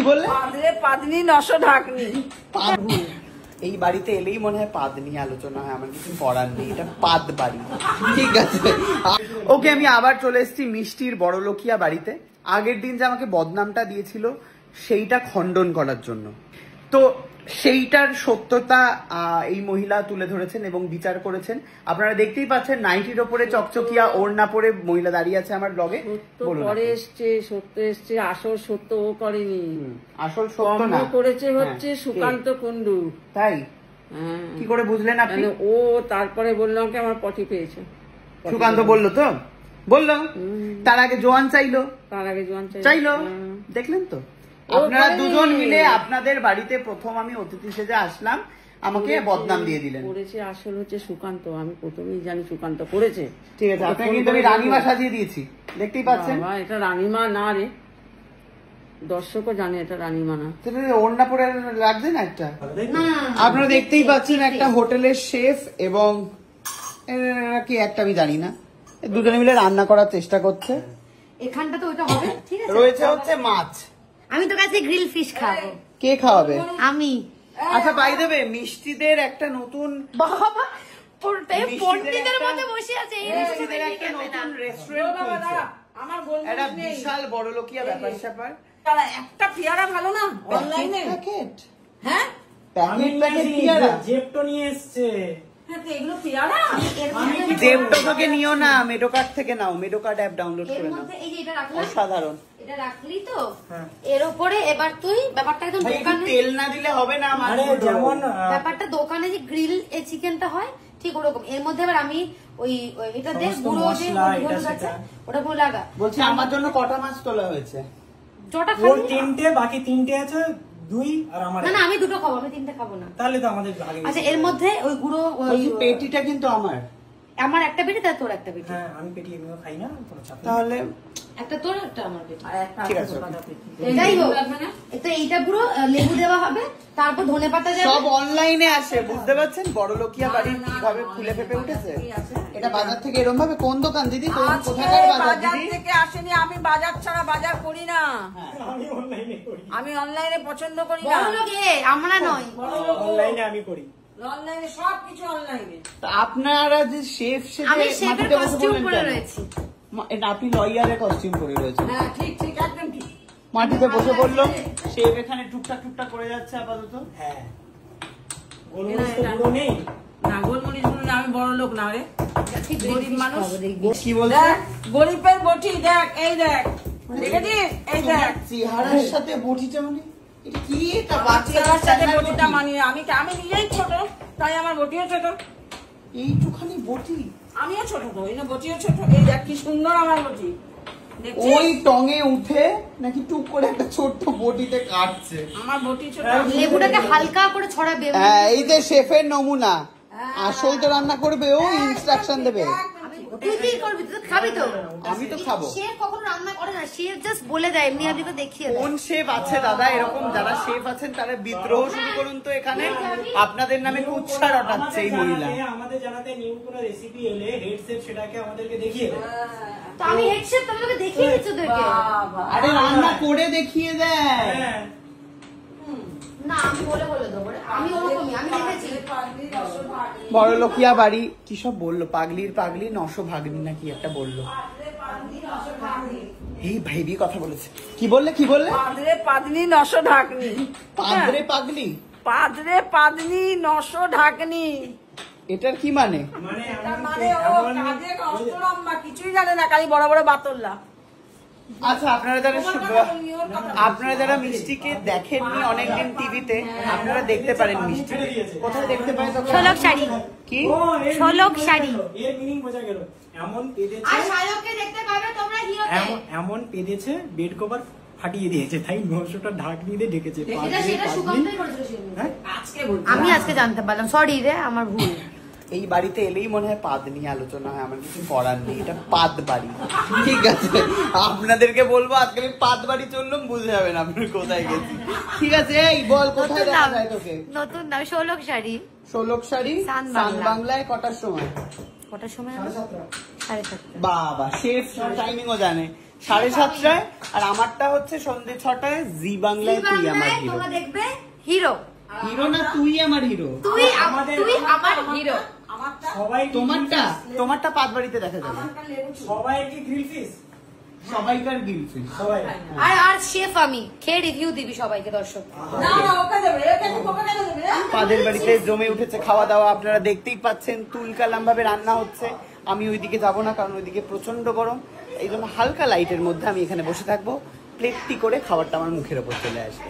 বললে? পাদরে পাদনি নশো ঢাকনি। এই বাড়িতে এলেই মনে হয় পাদ নিয়ে আলোচনা হয়, আমার কিছু করার নেই, এটা পাদ বাড়ি। ঠিক আছে, ওকে আমি আবার চলে এসেছি মিষ্টির বড়লোকিয়া বাড়িতে। আগের দিন যে আমাকে বদনামটা দিয়েছিল সেইটা খণ্ডন করার জন্য, তো সেইটার সত্যতা এই মহিলা তুলে ধরেছেন এবং বিচার করেছেন। আপনারা দেখতেই পাচ্ছেন নাইটির ওপরে চকচকিয়া ওড়না পরে মহিলা দাঁড়িয়ে আছে আমার ব্লগে। পরে এসছে, সত্য এসছে, আসল সত্য ও করেনি, আসল সত্য না করেছে হচ্ছে সুকান্ত কুন্ডু। তাই কি করে বুঝলেন আপনি? ও তারপরে বললাম কি আমার পটি পেয়েছে, সুকান্ত বললো তো, বললো তার আগে জোয়ান চাইলো, চাইলো, দেখলেন তো? আপনারা দুজন মিলে আপনাদের বাড়িতে প্রথম আমি অতিথি সেজে আসলাম, আমাকে বদনাম দিয়ে দিলেন। করেছে আসল হচ্ছে সুকান্ত, আমি প্রথমেই জানি সুকান্ত করেছে। ঠিক আছে, আপনাকে কিন্তু আমি রানীমা সাজিয়ে দিয়েছি, দেখতেই পাচ্ছেন। এটা রানীমা না রে, দর্শকও জানে এটা রানীমা না। ওড়না পরে লাগছে না একটা? আপনারা দেখতেই পাচ্ছেন একটা হোটেলের শেফ এবং কি একটা আমি জানি না, দুজনে মিলে রান্না করার চেষ্টা করছে। এখানটা তো ওটা হবে, ঠিক আছে। রয়েছে হচ্ছে মাছ, আমি তো কাছে গ্রিল ফিশ খাবো। কে খাওয়াবে? আমি। আচ্ছা পাই দেবে মিষ্টিদের একটা নতুন, বাবা পণ্ডিতের মধ্যে বসে আছে, মিষ্টিদের একটা নতুন রেস্টুরেন্ট খুলছে, একটা বিশাল বড়লোকিয়া ব্যাপার স্যাপার। একটা পেয়ারা ভালো না অনলাইনে? প্যাকেট, হ্যাঁ প্যাকেট পেয়ারা জেপটো নিয়ে এসছে। এগুলো পেয়ারা জেপটো থেকে নিও না, মেডোকার্ড থেকে নাও, মেডোকার্ড অ্যাপ ডাউনলোড করে নাও। এই যে এটা রাখলাম, অসাধারণ। এটা রাখলি তো এর উপরে এবার তুই ব্যাপারটা একদম দোকানে তেল না দিলে হবে না। আরে যেমন ব্যাপারটা দোকানে যে গ্রিল এই চিকেনটা হয় ঠিক ওরকম, এর মধ্যে এবার আমি ওই এটা দিয়ে গুঁড়ো যে হলুদ আছে ওটা পুরো লাগা। বলছি আমার জন্য কটা মাছ তোলা হয়েছে? জটা ওর খালি 3টে, বাকি 3টে আছে, 2 আর আমার। না আমি 2টো খাবো, আমি 3টে খাবো না। তাহলে তো আমাদের আগে। আচ্ছা এর মধ্যে ওই গুঁড়ো পেটিটা কিন্তু আমার একটা পেটি, তার তোর একটা পেটি। হ্যাঁ আমি পেটি এগুলো খাই না, কোনো চাপ নেই। তাহলে একটা তোর একটা আমার পেটি, ঠিক আছে। যাই হোক তো এইটা পুরো লেবু দেওয়া হবে, তারপর ধনেপাতা যাবে। সব অনলাইনে আসে, বুঝতে পারছেন বড়লোকিয়া বাড়ি কিভাবে ফুলে ফেপে উঠেছে। এটা বাজার থেকে এরকম ভাবে, কোন দোকান দিদি, কোথাকার বাজার দিদি? থেকে আসেনি, আমি বাজার ছাড়া বাজার করি না, আমি অনলাইনে করি, আমি অনলাইনে পছন্দ করি না। আমরা নয়, অনলাইনে আমি করি, অনলাইনে সবকিছু অনলাইনে। আপনারা যে শেফ আমি শেফের কস্টিউম পরে রয়েছি, আপনি লয়ারের কস্টিউম পরে রয়েছে। হ্যাঁ ঠিক ঠিক একদম ঠিক। মাটিতে বসে পড়লো শেফ, এখানে টুকটাক টুকটাক করে যাচ্ছে আপাতত। হ্যাঁ গোলমরিচ তো গুঁড়ো নেই না, গোলমরিচ গুলো আমি বড় লোক না রে, গরিব মানুষ। কি বলছে? গরিবের বটি দেখ, এই দেখ, দেখেছিস? এই দেখ চেহারার সাথে বটিটা, মানে এটা কি? এটা বাচ্চার সাথে বটিটা মানিয়ে, আমি নিজেই ছোট, তাই আমার বটিও ছোট। এইটুখানি বটি, আমিও ছোট তো, এই না বটিও ছোট। এই দেখ কি সুন্দর আমার বটি, ওই টঙে উঠে নাকি টুক করে একটা ছোট্ট বটিতে কাটছে। আমার বটি ছোট। লেবুটাকে হালকা করে ছড়াবে। হ্যাঁ এই যে শেফের নমুনা, আসল তো রান্না করবে ও, ইনস্ট্রাকশন দেবে। তুই কি করবি? তুই খাবি তো? আমি তো খাবো। শেফ কখনো রান্না করে না, শেফ জাস্ট বলে দেয়, এমনি আপনি তো দেখিয়ে দেয়। কোন শেফ আছে দাদা এরকম? যারা শেফ আছেন তারা বিদ্রোহ শুরু করুন তো এখানে, আপনাদের নামে কুৎসা রটাচ্ছে এই মহিলা। আমাদের জানাতে নিউ কোনো রেসিপি এলে হেড শেফ সেটাকে আমাদেরকে দেখিয়ে দেয়। তো আমি হেড শেফ, তোমাকে দেখিয়ে দিচ্ছি তোকে। আরে রান্না করে দেখিয়ে দেয়। না আমি বলে দেবো, আমি ওরকমই, আমি দেখেছি। বড়লোকিয়া বাড়ি কি সব বললো, পাগলির পাগলি নশো ভাগ্নি না কি একটা বললো। এই ভাইবি কথা বলেছে। কি বললে? কি বললে? পাদরে পাদনি নশো ঢাকনি। পাদরে পাগলি, পাদরে পাদনি নশো ঢাকনি, এটার কি মানে? মানে ও কাজে অষ্টরম্মা, কিছুই জানে না, খালি বড় বড় বাতল্লা। আচ্ছা আপনারা যারা মিষ্টিকে দেখেননি অনেকদিন টিভিতে, আপনারা দেখতে পারেন মিষ্টি। কোথায় দেখতে পারেন? ষোলক শাড়ি। কি? ষোলক শাড়ি। এর মিনিং বোঝা গেল। এমন পেদেছে, আর শায়ককে দেখতে পাবে তোমরা হিরোতে। এমন পেদেছে বেড কভার ফাটিয়ে দিয়েছে, তাই 900টা ঢাকনি দিয়ে ঢেকেছে। সেটা সুগন্ধই করেছিল। আজকে বলছি, আমি আজকে জানতে পারলাম, সরি রে আমার ভুল। এই বাড়িতে এলেই মনে হয় পাদ নিয়ে আলোচনা হয়, আমার কিছু করার নেই, এটা পাদ বাড়ি। ঠিক আছে, আপনাদেরকে বলবো আজকে আমি পাদ বাড়ি চললাম, বুঝে যাবেন আপনার কোথায় গেছি। ঠিক আছে, এই বল কোথায় দেখা যায় তোকে? নতুন নাম ষোলক শাড়ি। ষোলক শাড়ি সান বাংলায় কটার সময়? কটার সময়? 7:30। বাবা শেফ টাইমিংও জানে। 7:30 আর আমারটা হচ্ছে সন্ধ্যে 6টায় জি বাংলায় তুই আমার হিরো। তোমরা দেখবে হিরো। হিরো না তুই আমার হিরো? তুই আমার হিরো। আমারটা সবাই তোমারটা পাতবাড়িতে দেখা যাবে। আমারটা লেবু ছিল। সবাইকে গ্রিল ফিশ সবাইকার গিলফি। সবাই আর শেফ আমি খেয়ে রিভিউ দিবি সবাইকে দর্শক। না না ওকে দেবে, একে ওকে কেন দেবে রে? পাদের বাড়িতে জমে উঠেছে খাওয়া দাওয়া, আপনারা দেখতেই পাচ্ছেন তুলকালাম ভাবে রান্না হচ্ছে। আমি ওইদিকে যাব না, কারণ ওইদিকে প্রচন্ড গরম। এই জন্য হালকা লাইটের মধ্যে আমি এখানে বসে থাকবো, প্লেটটি করে খাবারটা আমার মুখের ওপর চলে আসবে।